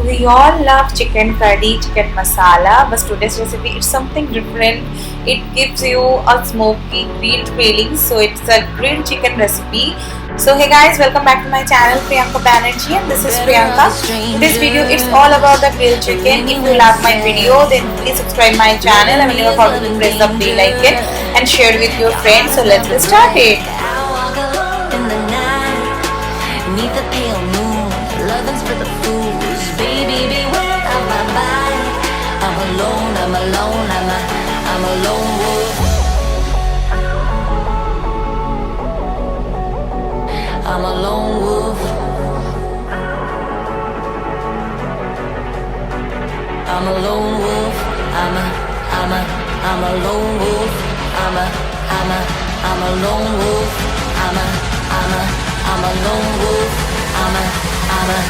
we all love chicken curry, chicken masala, but today's recipe is something different. It gives you a smoky grilled feeling, so it's a grilled chicken recipe. So hey guys, welcome back to my channel Priyanka Banerjee, and this is Priyanka. Today's video is all about the grilled chicken. If you love my video, then please subscribe my channel and never forget to press the bell icon and share it with your friends. So let's get started. Neath the pale moon, loving's for the fools. Baby, beware of my mind. I'm alone, I'm alone, I'm a lone wolf. I'm a lone wolf. I'm a lone wolf. I'm a lone wolf. I'm a lone wolf. I'm a lone wolf. I'm a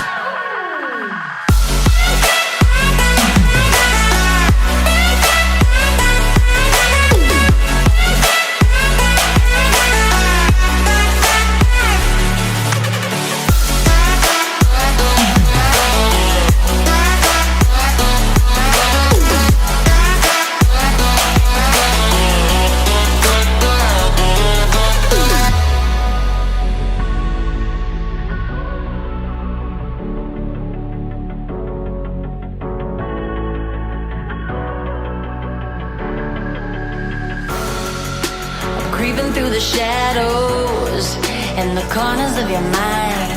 creeping through the shadows and the corners of your mind.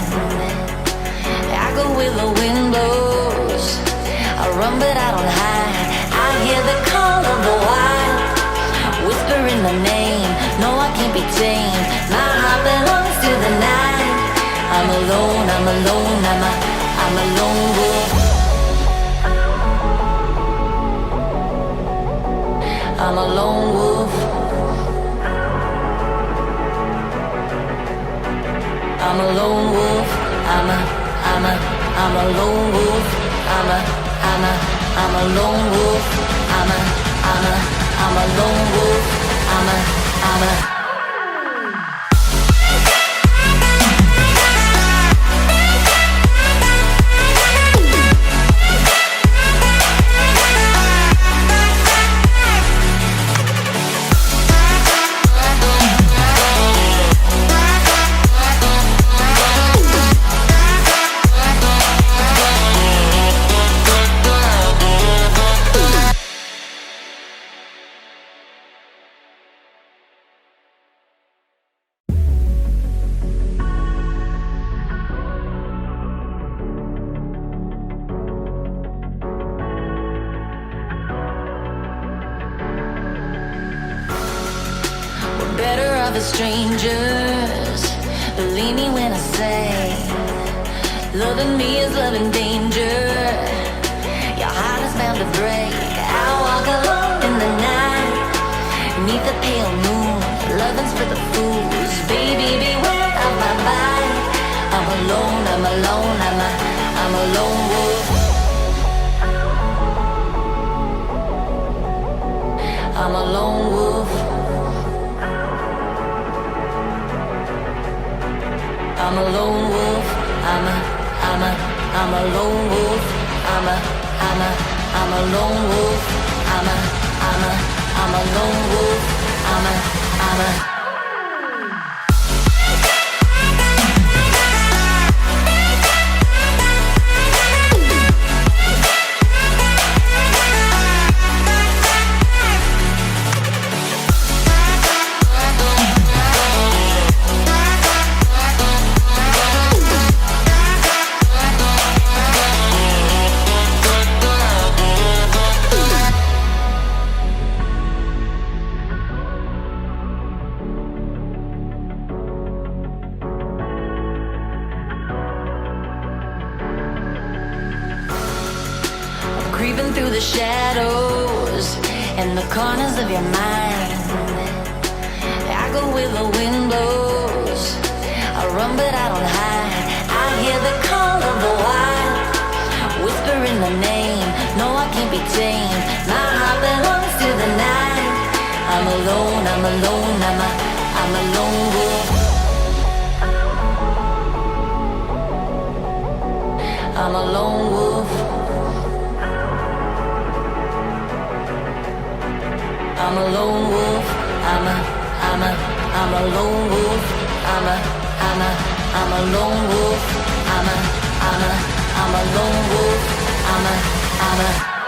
I go where the wind blows. I run but I don't hide. I hear the call of the wild, whispering the name. No, I can't be tamed. My heart belongs to the night. I'm alone, I'm alone, I'm a lone wolf. I'm a lone wolf. I'm a lone wolf. I'm a lone wolf. I'm a lone wolf. I'm a lone wolf. I'm a better off as strangers. Believe me when I say, loving me is loving danger. Your heart is bound to break. I walk alone in the night, neath the pale moon. Loving's for the fools. Baby, beware of my mind. I'm alone, I'm alone, I'm a lone wolf. I'm a lone wolf. I'm a lone wolf. I'm a lone wolf. I'm a lone wolf. I'm a lone wolf. I'm a creeping through the shadows and the corners of your mind. I go where the wind blows. I run but I don't hide. I hear the call of the wild, whispering the name. No, I can't be tamed. My heart belongs to the night. I'm alone, I'm alone, I'm a lone wolf. I'm a lone wolf. I'm a lone wolf. I'm a lone wolf. I'm a lone wolf. I'm a lone wolf. I'm a